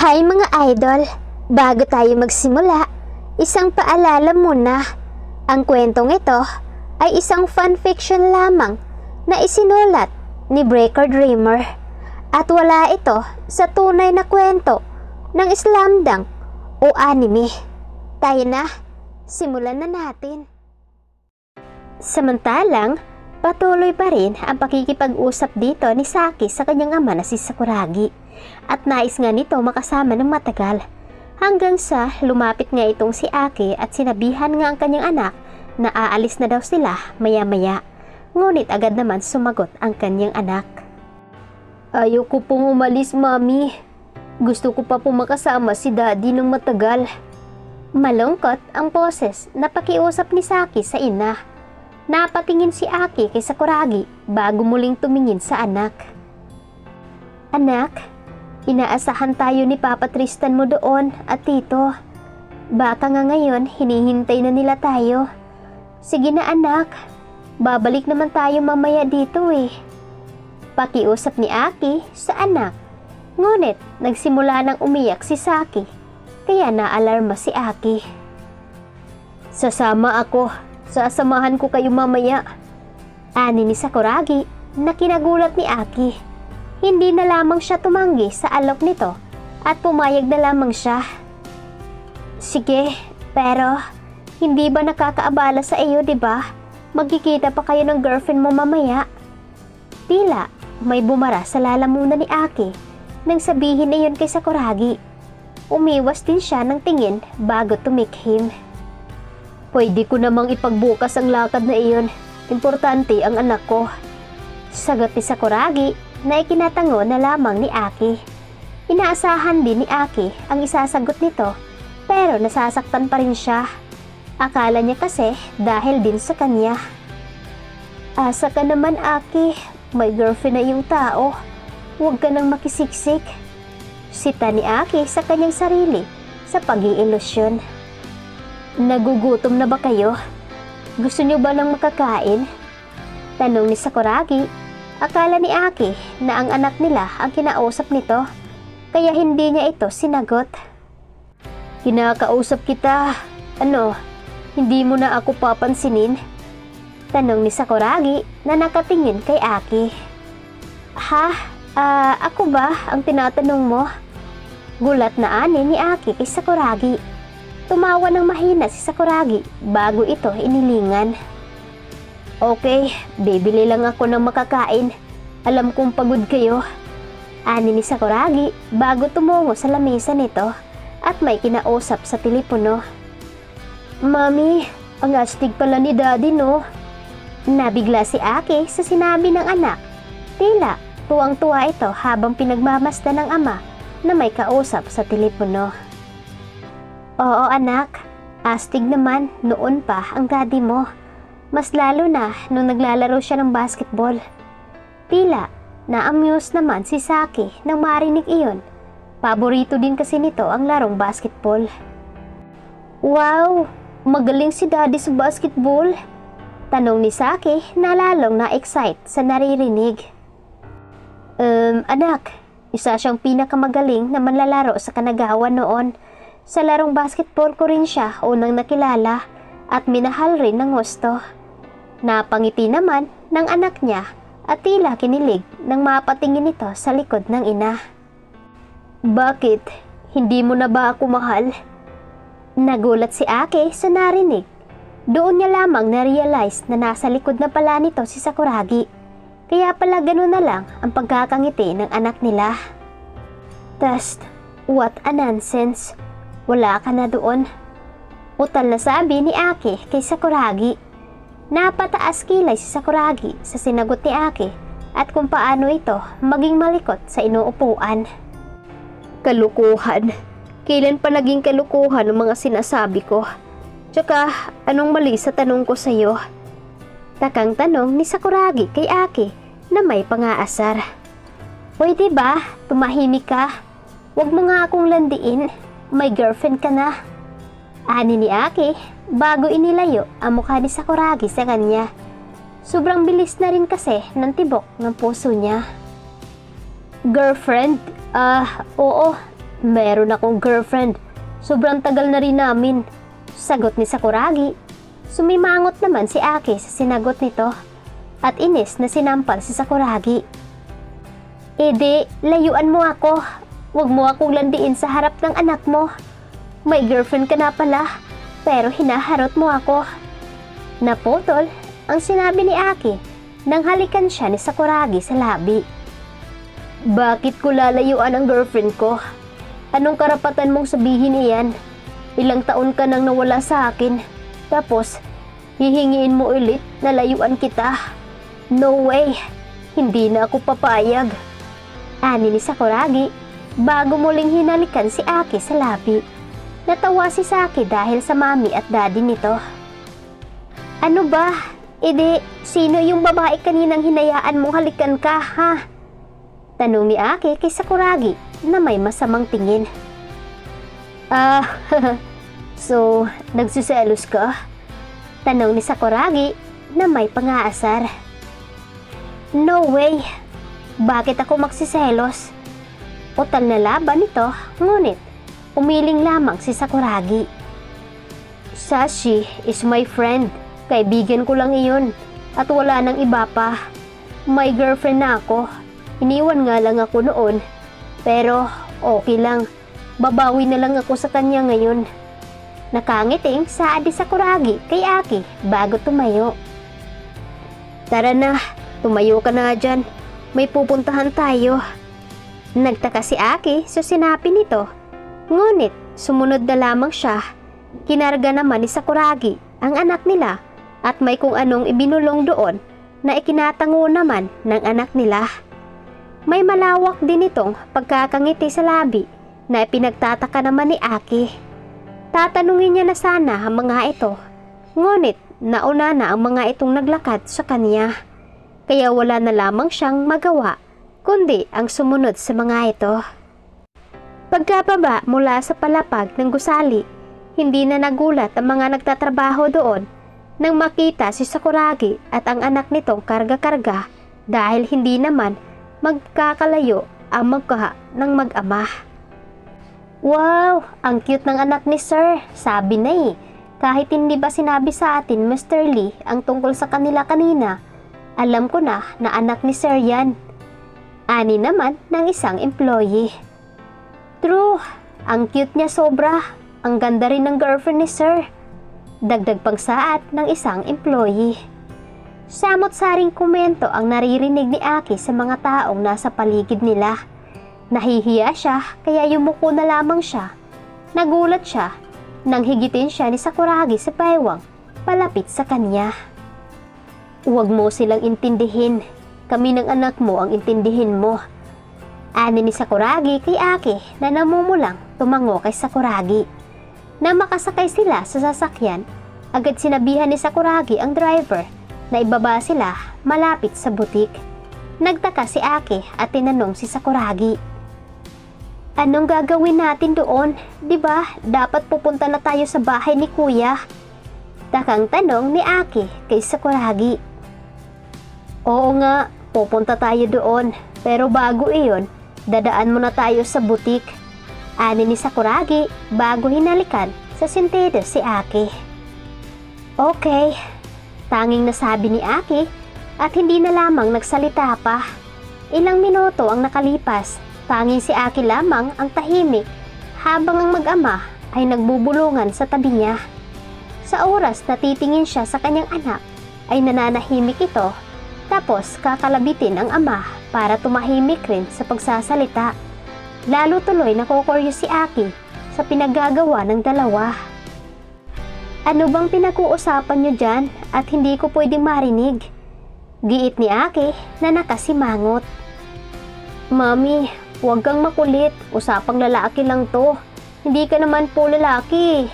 Hi mga idol! Bago tayo magsimula, isang paalala muna. Ang kwentong ito ay isang fanfiction lamang na isinulat ni Breaker Dreamer at wala ito sa tunay na kwento ng slamdunk o anime. Tayo na, simulan na natin. Samantalang, patuloy pa rin ang pakikipag-usap dito ni Saki sa kanyang ama na si Sakuragi. At nais nga nito makasama ng matagal hanggang sa lumapit nga itong si Aki at sinabihan nga ang kanyang anak na aalis na daw sila maya-maya. Ngunit agad naman sumagot ang kanyang anak. Ayoko pong umalis, mami. Gusto ko pa po makasama si daddy ng matagal. Malungkot ang boses na pakiusap ni Saki sa ina. Napatingin si Aki kay Sakuragi bago muling tumingin sa anak. Anak, inaasahan tayo ni Papa Tristan mo doon at tito. Baka nga ngayon hinihintay na nila tayo. Sige na anak, babalik naman tayo mamaya dito eh. Pakiusap ni Aki sa anak. Ngunit nagsimula nang umiyak si Saki, kaya naalarma si Aki. Sasama ako, sasamahan ko kayo mamaya. Ani ni Sakuragi na kinagulat ni Aki. Hindi na lamang siya tumanggi sa alok nito at pumayag na lamang siya. Sige, pero hindi ba nakakaabala sa iyo, di ba? Magkikita pa kayo ng girlfriend mo mamaya. Tila may bumara sa lalamunan ni Aki nang sabihin na yun kay Sakuragi. Umiwas din siya ng tingin bago tumikhim. Pwede ko namang ipagbukas ang lakad na iyon. Importante ang anak ko. Sagot ni Sakuragi na ikinatango na lamang ni Aki. Inaasahan din ni Aki ang isasagot nito pero nasasaktan pa rin siya. Akala niya kasi dahil din sa kanya. Asa ka naman Aki, may girlfriend na yung tao. Huwag ka nang makisiksik. Sita ni Aki sa kanyang sarili sa pag-iilusyon. Nagugutom na ba kayo? Gusto niyo ba ng makakain? Tanong ni Sakuragi. Akala ni Aki na ang anak nila ang kinausap nito, kaya hindi niya ito sinagot. Kinakausap kita. Ano, hindi mo na ako papansinin? Tanong ni Sakuragi na nakatingin kay Aki. Ha? Ako ba ang tinatanong mo? Gulat na ani ni Aki kay Sakuragi. Tumawa ng mahina si Sakuragi bago ito inilingan. Okay, bibili lang ako ng makakain. Alam kong pagod kayo. Ani ni Sakuragi bago tumungo sa lamesa nito at may kinausap sa telepono. Mami, ang astig pala ni daddy no? Nabigla si Aki sa sinabi ng anak. Tila tuwang-tuwa ito habang pinagmamasdan ng ama na may kausap sa telepono. Oo anak, astig naman noon pa ang daddy mo. Mas lalo na nung naglalaro siya ng basketball. Tila na-amuse naman si Saki nang marinig iyon. Paborito din kasi nito ang larong basketball. Wow, magaling si daddy sa basketball? Tanong ni Saki na lalong na-excite sa naririnig. Anak, isa siyang pinakamagaling na manlalaro sa Kanagawa noon. Sa larong basketball ko rin siya unang nakilala at minahal rin ng gusto. Napangiti naman ng anak niya at tila kinilig nang mapatingin ito sa likod ng ina. Bakit? Hindi mo na ba ako mahal? Nagulat si Aki sa narinig. Doon niya lamang na-realize na nasa likod na pala nito si Sakuragi. Kaya pala ganun na lang ang pagkakangiti ng anak nila. Test, what a nonsense. Wala ka na doon. Utal na sabi ni Aki kay Sakuragi. Napataas kilay si Sakuragi sa sinagot ni Aki at kung paano ito maging malikot sa inuupuan. Kalukuhan. Kailan pa naging kalukuhan ang mga sinasabi ko? Tsaka anong mali sa tanong ko sa iyo? Takang tanong ni Sakuragi kay Aki na may pangaasar. Pwede ba? Tumahimik ka. Huwag mo nga akong landiin. May girlfriend ka na. Ani ni Aki bago inilayo ang mukha ni Sakuragi sa kanya. Sobrang bilis na rin kasi ng tibok ng puso niya. Girlfriend? Oo, Meron akong girlfriend. Sobrang tagal na rin namin. Sagot ni Sakuragi. Sumimangot naman si Aki sa sinagot nito at inis na sinampal si Sakuragi. Ede, layuan mo ako. Huwag mo akong landiin sa harap ng anak mo. May girlfriend ka na pala, pero hinaharot mo ako. Naputol ang sinabi ni Aki nang halikan siya ni Sakuragi sa labi. Bakit ko lalayuan ang girlfriend ko? Anong karapatan mong sabihin iyan? Ilang taon ka nang nawala sa akin, tapos hihingiin mo ulit na layuan kita? No way! Hindi na ako papayag. Ani ni Sakuragi bago muling hinalikan si Aki sa labi. Natawa si Saki dahil sa mami at daddy nito. Ano ba? Ede, sino yung babae kaninang hinayaan mong halikan ka, ha? Tanong ni Aki kay Sakuragi na may masamang tingin. So, nagsiselos ka? Tanong ni Sakuragi na may pang-aasar. No way! Bakit ako magsiselos? Utal na laban nito, ngunit umiling lamang si Sakuragi. Sashi is my friend. Kaibigan ko lang iyon at wala nang iba pa. May girlfriend na ako. Iniwan nga lang ako noon. Pero okay lang. Babawi na lang ako sa kanya ngayon. Nakangiting saad ni Sakuragi kay Aki bago tumayo. Tara na, tumayo ka na dyan. May pupuntahan tayo. Nagtaka si Aki sa sinabi nito. Ngunit sumunod na lamang siya. Kinarga naman ni Sakuragi ang anak nila at may kung anong ibinulong doon na ikinatango naman ng anak nila. May malawak din itong pagkakangiti sa labi na ipinagtataka naman ni Aki. Tatanungin niya na sana ang mga ito, ngunit nauna na ang mga itong naglakad sa kanya. Kaya wala na lamang siyang magawa kundi ang sumunod sa mga ito. Pagkababa mula sa palapag ng gusali, hindi na nagulat ang mga nagtatrabaho doon nang makita si Sakuragi at ang anak nitong karga-karga dahil hindi naman magkakalayo ang magkaha ng mag-ama. Wow! Ang cute ng anak ni Sir, sabi na eh. Kahit hindi ba sinabi sa atin Mr. Lee ang tungkol sa kanila kanina, alam ko na anak ni Sir yan. Ani naman ng isang employee. True, ang cute niya sobra. Ang ganda rin ng girlfriend ni Sir. Dagdag pang saad ng isang employee. Samot-saring komento ang naririnig ni Aki sa mga taong nasa paligid nila. Nahihiya siya kaya yumuko na lamang siya. Nagulat siya nang higitin siya ni Sakuragi sa baywang palapit sa kanya. Huwag mo silang intindihin. Kami ng anak mo ang intindihin mo. Ani ni Sakuragi kay Aki na namumulang tumango kay Sakuragi. Na makasakay sila sa sasakyan, agad sinabihan ni Sakuragi ang driver na ibaba sila malapit sa butik. Nagtaka si Aki at tinanong si Sakuragi. Anong gagawin natin doon? Diba dapat pupunta na tayo sa bahay ni Kuya? Takang tanong ni Aki kay Sakuragi. Oo nga, pupunta tayo doon. Pero bago iyon, dadaan muna tayo sa butik. Ani ni Sakuragi bago hinalikan sa sentido si Aki. Okay, tanging nasabi ni Aki at hindi na lamang nagsalita pa. Ilang minuto ang nakalipas, tanging si Aki lamang ang tahimik habang ang mag-ama ay nagbubulungan sa tabi niya. Sa oras na titingin siya sa kanyang anak ay nananahimik ito, tapos kakalabitin ang ama para tumahimik rin sa pagsasalita. Lalo tuloy nakukuryo si Aki sa pinaggagawa ng dalawa. Ano bang pinag-uusapan niyo dyan at hindi ko pwedeng marinig? Giit ni Aki na nakasimangot. Mami, huwag kang makulit. Usapang lalaki lang to. Hindi ka naman po lalaki.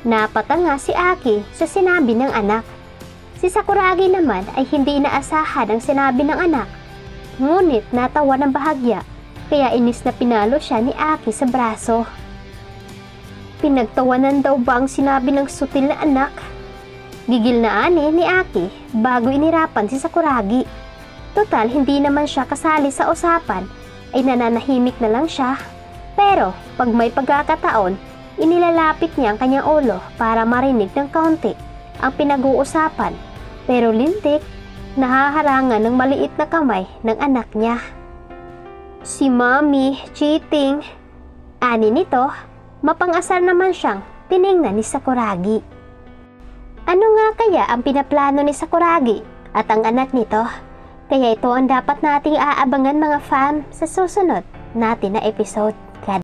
Napatanga si Aki sa sinabi ng anak. Si Sakuragi naman ay hindi inaasahan ang sinabi ng anak. Ngunit natawa ng bahagya. Kaya inis na pinalo siya ni Aki sa braso. Pinagtawanan daw ba ang sinabi ng sutil na anak? Gigil na ani ni Aki bago inirapan si Sakuragi. Total hindi naman siya kasali sa usapan ay nananahimik na lang siya. Pero pag may pagkakataon, inilalapit niya ang kanyang ulo para marinig ng kaunti ang pinag-uusapan. Pero lintik, nahaharangan ng maliit na kamay ng anak niya. Si Mommy, cheating. Ani nito, mapang-asar naman siyang tiningnan ni Sakuragi. Ano nga kaya ang pinaplano ni Sakuragi at ang anak nito? Kaya ito ang dapat nating aabangan mga fam sa susunod natin na episode.